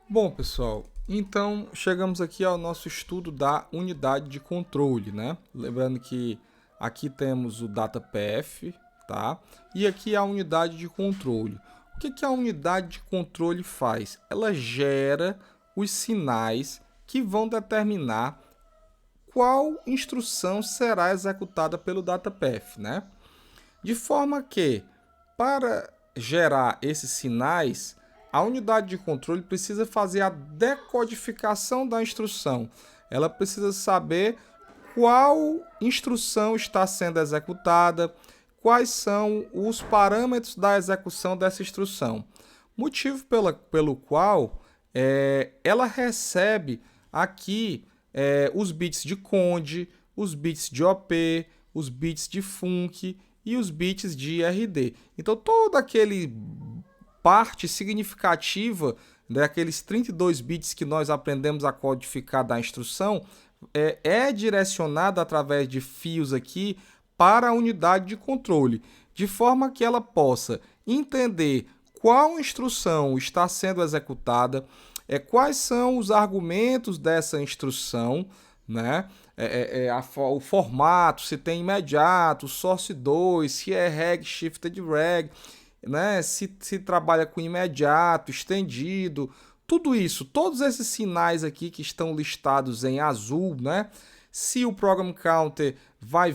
Bom, pessoal, então chegamos aqui ao nosso estudo da unidade de controle, né? Lembrando que aqui temos o DataPF, tá? E aqui a unidade de controle. O que a unidade de controle faz? Ela gera os sinais que vão determinar qual instrução será executada pelo DataPath, né? De forma que, para gerar esses sinais, a unidade de controle precisa fazer a decodificação da instrução. Ela precisa saber qual instrução está sendo executada, quais são os parâmetros da execução dessa instrução. Motivo pelo qual ela recebe aqui os bits de conde, os bits de OP, os bits de func e os bits de IRD. Então, toda aquele parte significativa daqueles 32 bits que nós aprendemos a codificar da instrução é direcionada através de fios aqui para a unidade de controle, de forma que ela possa entender qual instrução está sendo executada, quais são os argumentos dessa instrução, né? O formato, se tem imediato, source 2, se é reg, shifted reg, né? Se trabalha com imediato, estendido, tudo isso, todos esses sinais aqui que estão listados em azul, né? Se o program counter vai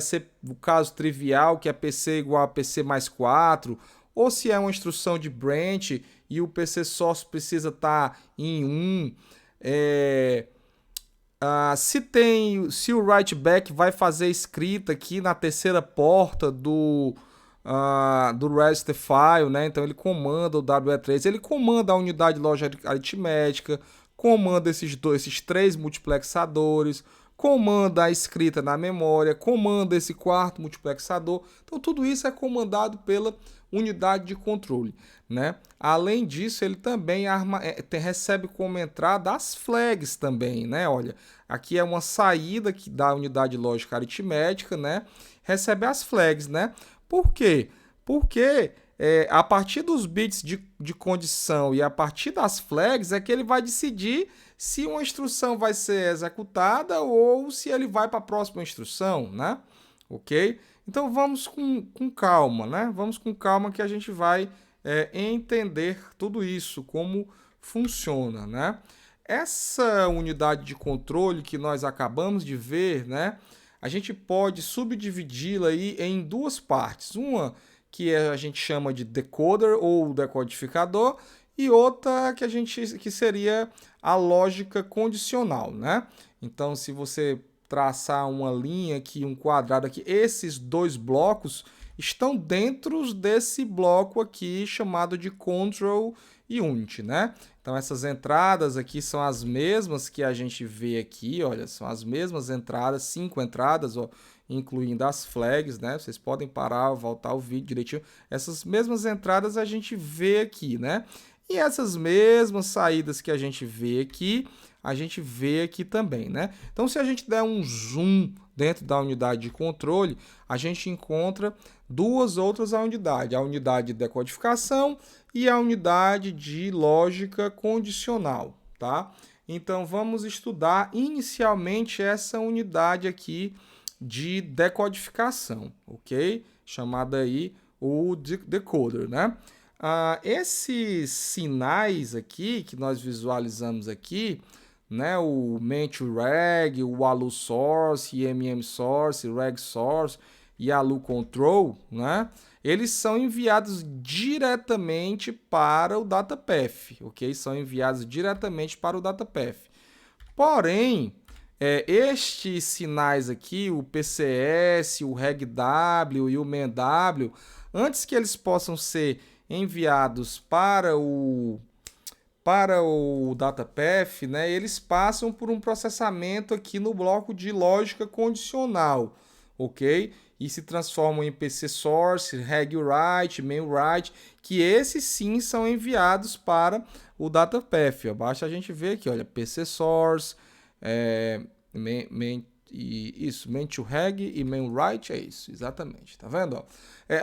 ser o caso trivial, que é PC igual a PC mais 4, ou se é uma instrução de branch e o PC source precisa estar em 1. Se o write back vai fazer escrita aqui na terceira porta do register file, né? Então ele comanda o WE3, ele comanda a unidade lógica aritmética, comanda esses três multiplexadores, comanda a escrita na memória, comanda esse quarto multiplexador. Então tudo isso é comandado pela unidade de controle, né? Além disso, ele também recebe como entrada as flags também, né? Olha, aqui é uma saída da unidade lógica aritmética, né? Recebe as flags, né? Por quê? Porque a partir dos bits de condição e a partir das flags é que ele vai decidir se uma instrução vai ser executada ou se ele vai para a próxima instrução, né? Ok? Então vamos com calma, né? Vamos com calma que a gente vai entender tudo isso, como funciona, né? Essa unidade de controle que nós acabamos de ver, né? A gente pode subdividi-la aí em duas partes. Uma que a gente chama de decoder ou decodificador e outra que seria a lógica condicional, né? Então, se você traçar uma linha aqui, um quadrado aqui, esses dois blocos estão dentro desse bloco aqui chamado de control unit, né? Então essas entradas aqui são as mesmas que a gente vê aqui, olha, são as mesmas entradas, 5 entradas, ó, incluindo as flags, né? Vocês podem parar, voltar o vídeo direitinho. Essas mesmas entradas a gente vê aqui, né? E essas mesmas saídas que a gente vê aqui também, né? Então, se a gente der um zoom dentro da unidade de controle, a gente encontra duas outras unidades, a unidade de decodificação e a unidade de lógica condicional, tá? Então, vamos estudar inicialmente essa unidade aqui de decodificação, ok? Chamada aí o decoder, né? Esses sinais aqui que nós visualizamos aqui, né, o ment-reg, o alu source, imm source, reg source e alu control, né, eles são enviados diretamente para o DataPath, ok? São enviados diretamente para o DataPath. Porém, estes sinais aqui, o PCS, o regw e o menw, antes que eles possam ser enviados para o DataPath, né, eles passam por um processamento aqui no bloco de lógica condicional, ok? E se transformam em PC source, regwrite, mainwrite, que esses sim são enviados para o DataPath. Basta a gente ver aqui, olha, PC source, isso, main to reg e main write, é isso, exatamente, tá vendo? Ó?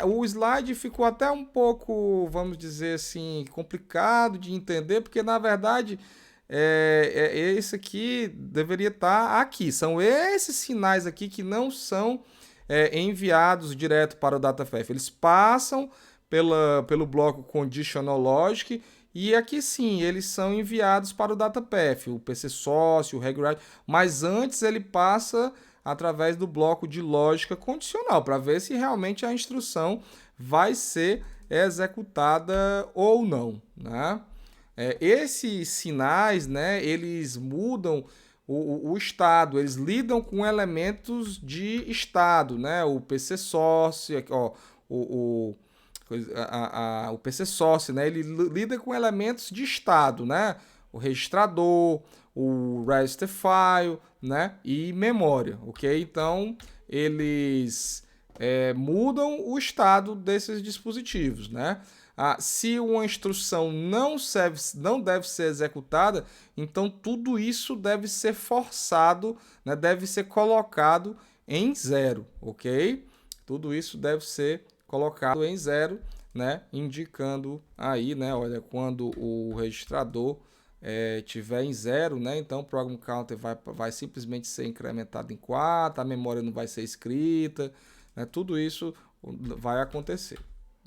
O slide ficou até um pouco, vamos dizer assim, complicado de entender, porque na verdade esse aqui deveria estar aqui. São esses sinais aqui que não são enviados direto para o DataFF. Eles passam pelo bloco Conditional Logic e aqui sim, eles são enviados para o DataPath, o PC sócio, o RegWrite, mas antes ele passa através do bloco de lógica condicional, para ver se realmente a instrução vai ser executada ou não, né? Esses sinais, né, eles mudam o estado, eles lidam com elementos de estado, né? O PC source, ó, o PC source, né? Ele lida com elementos de estado, né? O registrador, o register file, né? E memória, ok? Então, eles mudam o estado desses dispositivos, né? Se uma instrução não deve ser executada, então tudo isso deve ser forçado, né? Deve ser colocado em zero, ok? Tudo isso deve ser colocado em zero, né? Indicando aí, né? Olha, quando o registrador tiver em zero, né? Então o program counter vai simplesmente ser incrementado em 4, a memória não vai ser escrita, né? Tudo isso vai acontecer.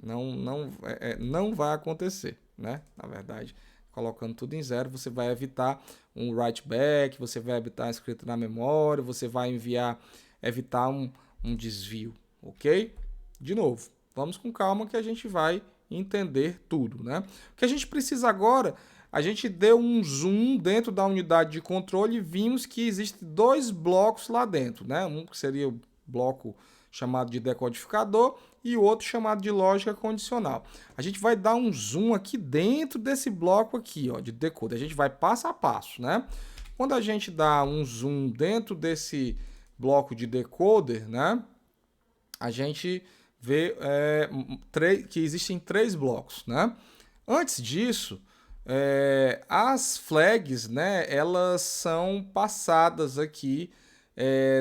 Não vai acontecer, né? Na verdade, colocando tudo em zero, você vai evitar um write back, você vai evitar a escrita na memória, você vai evitar um desvio, ok? De novo, vamos com calma que a gente vai entender tudo, né? O que a gente precisa agora, a gente deu um zoom dentro da unidade de controle e vimos que existem dois blocos lá dentro, né? Um que seria o bloco chamado de decodificador e o outro chamado de lógica condicional. A gente vai dar um zoom aqui dentro desse bloco aqui, ó, de decoder. A gente vai passo a passo, né? Quando a gente dá um zoom dentro desse bloco de decoder, né? A gente vê que existem 3 blocos, né? Antes disso, as flags, né? Elas são passadas aqui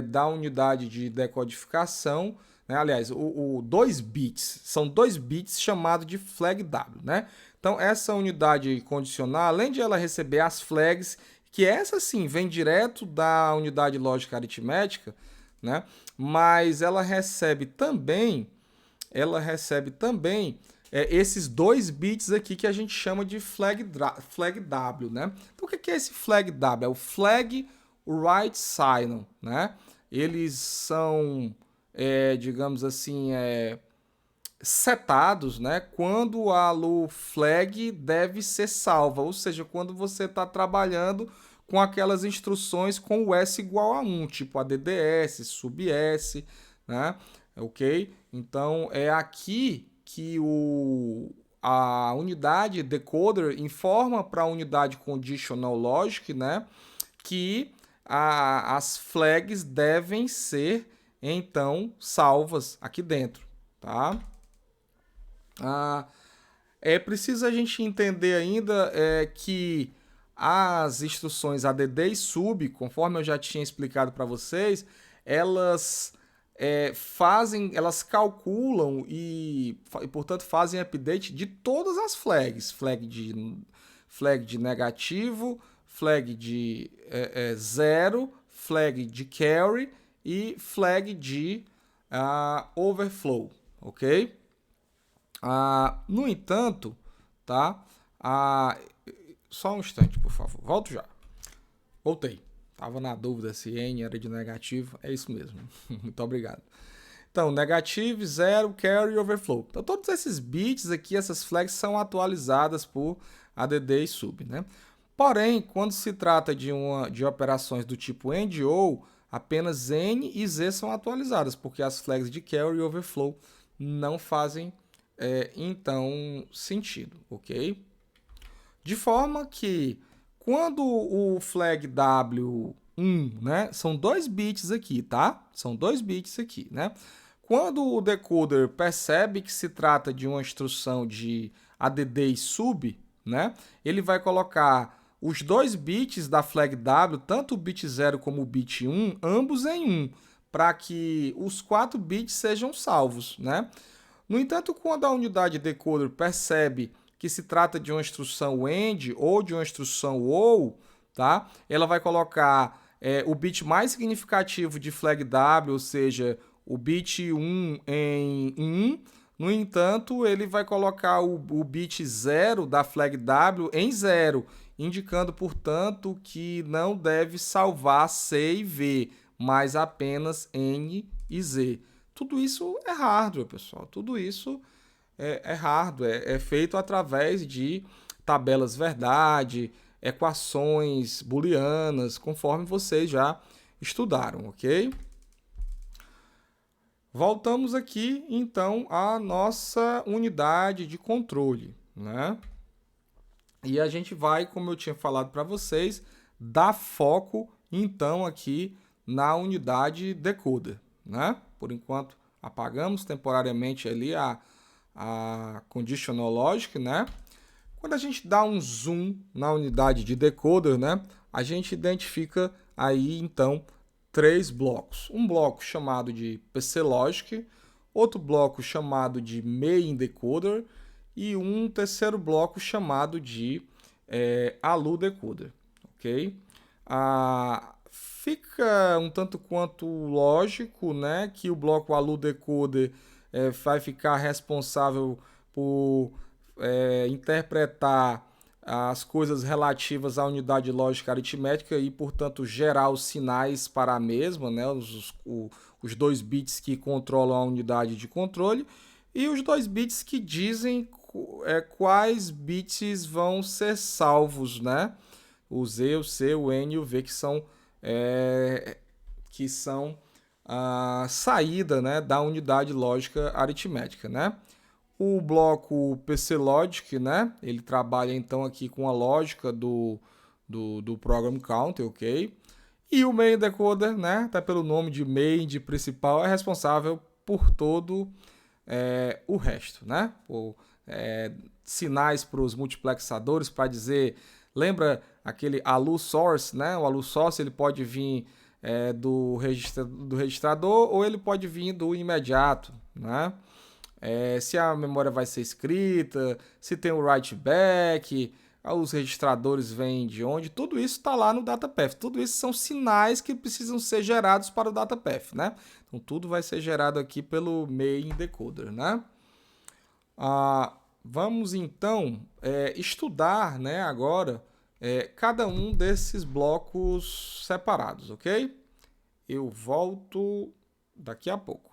da unidade de decodificação, né? Aliás, 2 bits, são 2 bits chamados de flag W, né? Então, essa unidade condicional, além de ela receber as flags, que essa sim vem direto da unidade lógica aritmética, né? Mas ela recebe também esses 2 bits aqui que a gente chama de flag W, né? Então, o que é esse flag W? É o flag write signal, né? Eles são, digamos assim, setados, né? Quando a flag deve ser salva, ou seja, quando você está trabalhando com aquelas instruções com o S igual a 1, tipo ADDS, SUBS, né? Ok? Então, é aqui que a unidade decoder informa para a unidade conditional logic, né? Que as flags devem ser, então, salvas aqui dentro, tá? É preciso a gente entender ainda que as instruções ADD e SUB, conforme eu já tinha explicado para vocês, elas elas calculam e, portanto, fazem update de todas as flags. Flag de negativo, flag de zero, flag de carry e flag de overflow, ok? No entanto, tá? Só um instante, por favor. Volto já. Voltei. Tava na dúvida se N era de negativo. É isso mesmo. Muito obrigado. Então, negativo, zero, carry e overflow. Então, todos esses bits aqui, essas flags são atualizadas por ADD e SUB, né? Porém, quando se trata de operações do tipo AND OR, apenas N e Z são atualizadas, porque as flags de carry e overflow não fazem, então, sentido, ok? De forma que, quando o flag W1, né, são 2 bits aqui, tá? São 2 bits aqui, né? Quando o decoder percebe que se trata de uma instrução de ADD e SUB, né, ele vai colocar os dois bits da flag W, tanto o bit 0 como o bit 1, ambos em 1, para que os 4 bits sejam salvos, né? No entanto, quando a unidade decoder percebe que se trata de uma instrução AND ou de uma instrução OR, tá? Ela vai colocar o bit mais significativo de flag W, ou seja, o bit 1 em 1. No entanto, ele vai colocar o bit 0 da flag W em 0, indicando, portanto, que não deve salvar C e V, mas apenas N e Z. Tudo isso é hardware, pessoal. Tudo isso é hardware. É feito através de tabelas verdade, equações booleanas, conforme vocês já estudaram, ok? Voltamos aqui, então, à nossa unidade de controle, né? E a gente vai, como eu tinha falado para vocês, dar foco, então, aqui na unidade decoder, né? Por enquanto, apagamos temporariamente ali a conditional logic, né? Quando a gente dá um zoom na unidade de decoder, né? A gente identifica aí, então, 3 blocos. Um bloco chamado de PC Logic, outro bloco chamado de Main Decoder e um terceiro bloco chamado de ALU Decoder, ok? Fica um tanto quanto lógico, né, que o bloco ALU Decoder vai ficar responsável por interpretar as coisas relativas à unidade lógica aritmética e, portanto, gerar os sinais para a mesma, né? Os 2 bits que controlam a unidade de controle e os 2 bits que dizem quais bits vão ser salvos, né? O Z, o C, o N e o V, que são a saída, né, da unidade lógica aritmética, né? O bloco PC Logic, né? Ele trabalha então aqui com a lógica do Program Counter, ok? E o Main Decoder, né? Até pelo nome de Main, de principal, é responsável por todo o resto, né? Por sinais para os multiplexadores para dizer, lembra aquele ALU Source, né? O ALU Source ele pode vir do registrador ou ele pode vir do imediato, né? Se a memória vai ser escrita, se tem o write back, os registradores vêm de onde, tudo isso está lá no DataPath. Tudo isso são sinais que precisam ser gerados para o DataPath, né? Então tudo vai ser gerado aqui pelo Main Decoder, né? Vamos então estudar, né, agora cada um desses blocos separados, ok? Eu volto daqui a pouco.